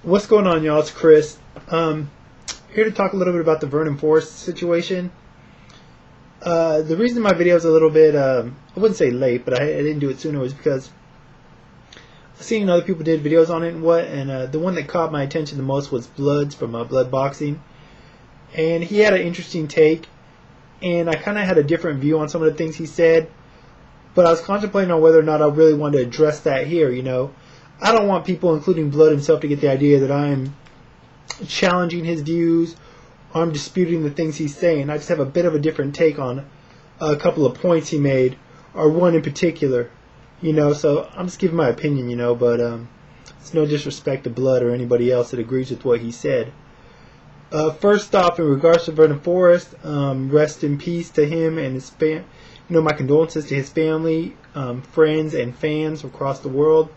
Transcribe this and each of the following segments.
What's going on, y'all? It's Chris. Here to talk a little bit about the Vernon Forrest situation. The reason my video is a little bit, I wouldn't say late, but I didn't do it sooner was because I've seen other people did videos on it and the one that caught my attention the most was Bloods from BloodBoxing. And he had an interesting take, and I kind of had a different view on some of the things he said, but I was contemplating on whether or not I really wanted to address that here, you know. I don't want people, including Blood himself, to get the idea that I'm challenging his views or I'm disputing the things he's saying. I just have a bit of a different take on a couple of points he made, or one in particular, you know. So I'm just giving my opinion, you know, but it's no disrespect to Blood or anybody else that agrees with what he said. First off, in regards to Vernon Forrest, rest in peace to him and his you know, my condolences to his family, friends, and fans across the world.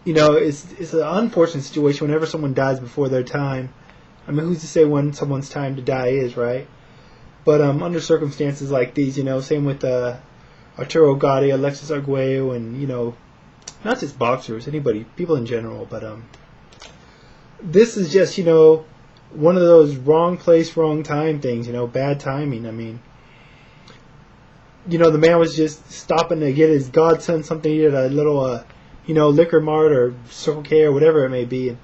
You know, it's an unfortunate situation whenever someone dies before their time. I mean, who's to say when someone's time to die is, right? But under circumstances like these, you know, same with Arturo Gatti, Alexis Arguello, and, you know, not just boxers, anybody, people in general. But this is just, you know, one of those wrong place, wrong time things, you know, bad timing. I mean, you know, the man was just stopping to get his godson something. He had a little, you know, liquor mart or Circle K or whatever it may be, and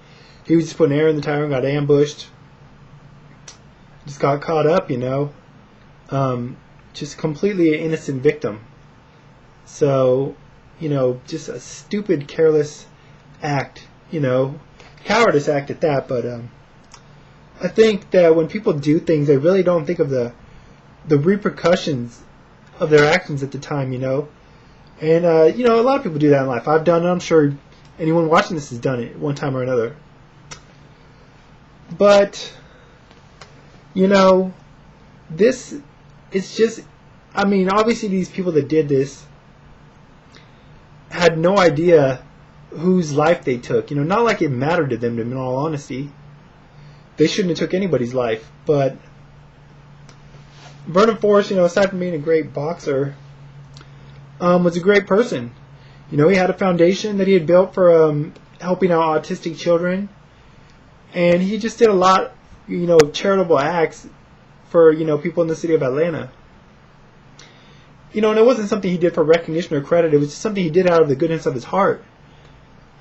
he was just putting air in the tire and got ambushed. Just got caught up, you know. Just completely an innocent victim. So, you know, just a stupid, careless act, you know, cowardice act at that. But I think that when people do things, they really don't think of the repercussions of their actions at the time, you know. And, you know, a lot of people do that in life. I've done it. I'm sure anyone watching this has done it one time or another. But, you know, this is just, I mean, obviously these people that did this had no idea whose life they took. You know, not like it mattered to them, in all honesty. They shouldn't have took anybody's life. But Vernon Forrest, you know, aside from being a great boxer, was a great person. You know, he had a foundation that he had built for helping out autistic children, and he just did a lot, you know, of charitable acts for, you know, people in the city of Atlanta. You know, and it wasn't something he did for recognition or credit. It was just something he did out of the goodness of his heart.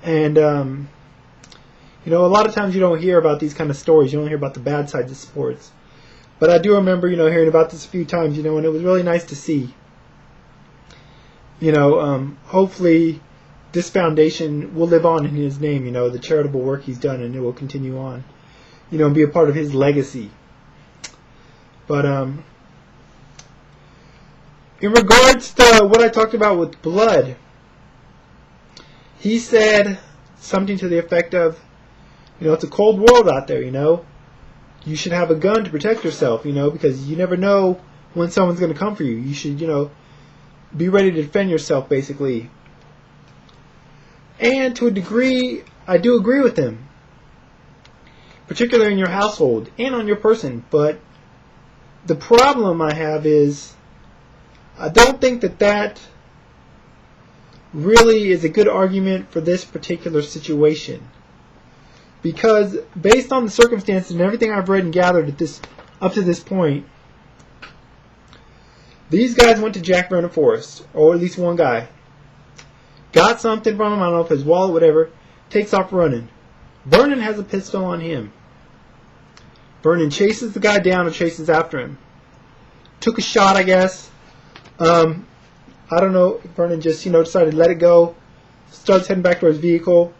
And you know, a lot of times you don't hear about these kind of stories. You don't hear about the bad sides of sports. But I do remember, you know, hearing about this a few times, you know, and it was really nice to see. You know, hopefully this foundation will live on in his name, you know, the charitable work he's done, and it will continue on, you know, and be a part of his legacy. But in regards to what I talked about with Blood, he said something to the effect of, you know, it's a cold world out there, you know. You should have a gun to protect yourself, you know, because you never know when someone's going to come for you. You should, you know, be ready to defend yourself, basically. And to a degree, I do agree with him. Particularly in your household and on your person. But the problem I have is, I don't think that really is a good argument for this particular situation. Because based on the circumstances and everything I've read and gathered up to this point, these guys went to Jack Vernon Forrest, or at least one guy. Got something from him, I don't know if his wallet, whatever. Takes off running. Vernon has a pistol on him. Vernon chases the guy down and chases after him. Took a shot, I guess. I don't know. Vernon just, you know, decided to let it go. Starts heading back to his vehicle.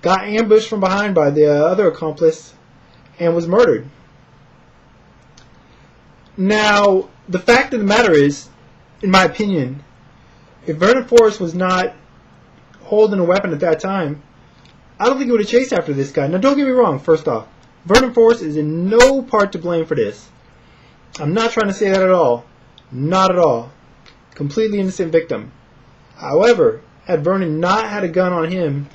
Got ambushed from behind by the other accomplice and was murdered. Now, the fact of the matter is, in my opinion, if Vernon Forrest was not holding a weapon at that time, I don't think he would have chased after this guy. Now, don't get me wrong, first off. Vernon Forrest is in no part to blame for this. I'm not trying to say that at all. Not at all. Completely innocent victim. However, had Vernon not had a gun on him,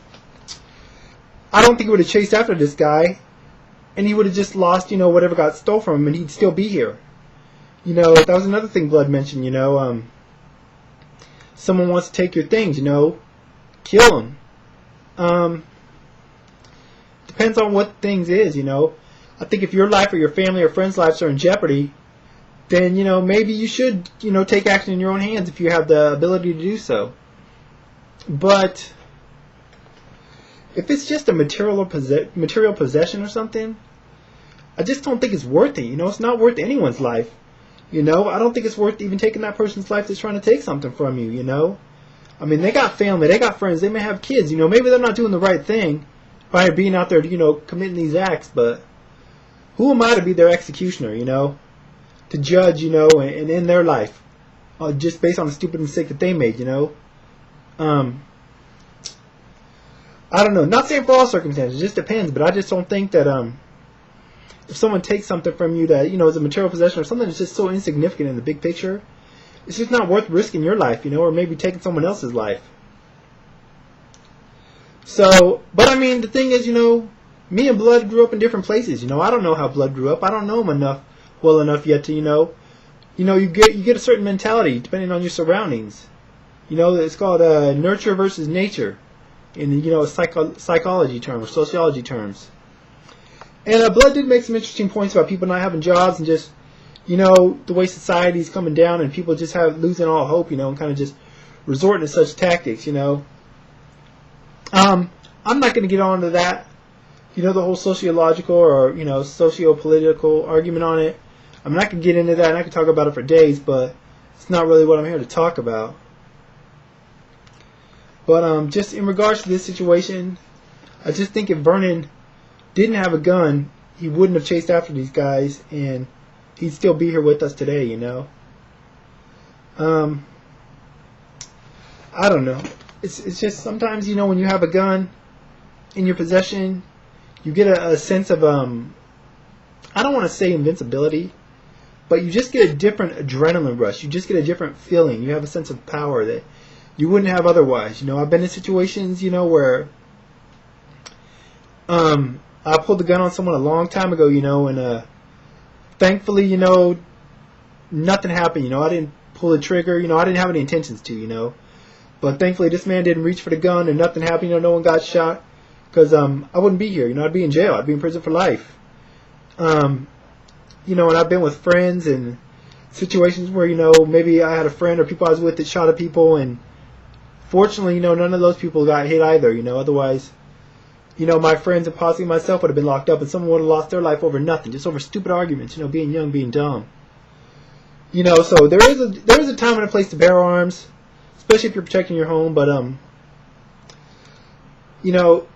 I don't think he would have chased after this guy, and he would have just lost, you know, whatever got stole from him, and he'd still be here. You know, that was another thing Blood mentioned, you know, someone wants to take your things, you know, kill him. depends on what things is, you know. I think if your life or your family or friends' lives are in jeopardy, then, you know, maybe you should, you know, take action in your own hands if you have the ability to do so. But if it's just a material possession or something, I just don't think it's worth it. You know, it's not worth anyone's life. You know, I don't think it's worth even taking that person's life that's trying to take something from you, you know. I mean, they got family, they got friends, they may have kids, you know. Maybe they're not doing the right thing by being out there, you know, committing these acts, but who am I to be their executioner, you know? To judge, you know, and end their life just based on a stupid mistake that they made, you know? I don't know. Not saying for all circumstances, it just depends, but I just don't think that if someone takes something from you that, you know, is a material possession or something that's just so insignificant in the big picture, it's just not worth risking your life, you know, or maybe taking someone else's life. So, but I mean, the thing is, you know, me and Blood grew up in different places. You know, I don't know how Blood grew up. I don't know him well enough yet to, you get a certain mentality depending on your surroundings. You know, it's called nurture versus nature in, you know, psychology terms, sociology terms. And Blood did make some interesting points about people not having jobs and just, you know, the way society's coming down and people just losing all hope, you know, and kind of just resorting to such tactics, you know. I'm not going to get on to that, you know, the whole sociological or, you know, socio-political argument on it. I'm not going to get into that, and I can talk about it for days, but it's not really what I'm here to talk about. But just in regards to this situation, I just think if Vernon didn't have a gun, he wouldn't have chased after these guys, and he'd still be here with us today, you know. I don't know. It's just sometimes, you know, when you have a gun in your possession, you get a sense of, I don't want to say invincibility, but you just get a different adrenaline rush. You just get a different feeling. You have a sense of power that you wouldn't have otherwise. You know, I've been in situations, you know, where I pulled the gun on someone a long time ago, you know, and thankfully, you know, nothing happened. You know, I didn't pull the trigger. You know, I didn't have any intentions to, you know. But thankfully, this man didn't reach for the gun and nothing happened. You know, no one got shot. Because I wouldn't be here. You know, I'd be in jail. I'd be in prison for life. You know, and I've been with friends and situations where, you know, maybe I had a friend or people I was with that shot at people. And fortunately, you know, none of those people got hit either. You know, otherwise, you know, my friends and possibly myself would have been locked up and someone would have lost their life over nothing. Just over stupid arguments. You know, being young, being dumb. You know, so there is a time and a place to bear arms. Especially if you're protecting your home, but you know,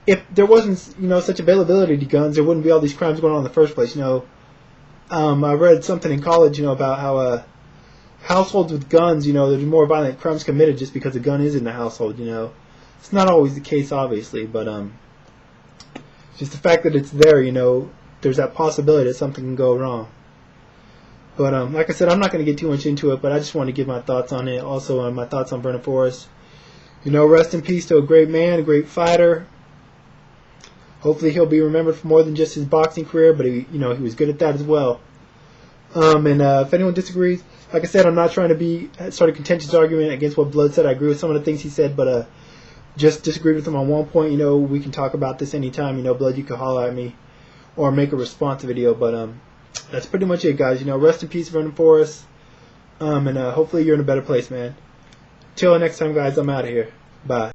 if there wasn't, you know, such availability to guns, there wouldn't be all these crimes going on in the first place. You know, I read something in college, you know, about how households with guns, you know, there's more violent crimes committed just because a gun is in the household. You know, it's not always the case, obviously, but just the fact that it's there, you know, there's that possibility that something can go wrong. But like I said, I'm not going to get too much into it, but I just want to give my thoughts on it. Also, my thoughts on Vernon Forrest. You know, rest in peace to a great man, a great fighter. Hopefully he'll be remembered for more than just his boxing career, but he was good at that as well. And if anyone disagrees, like I said, I'm not trying to start a contentious argument against what Blood said. I agree with some of the things he said, but just disagreed with him on one point. You know, we can talk about this anytime. You know, Blood, you can holler at me or make a response video, but that's pretty much it, guys. You know, rest in peace, Vernon Forrest. And hopefully you're in a better place, man. Till next time, guys, I'm out of here. Bye.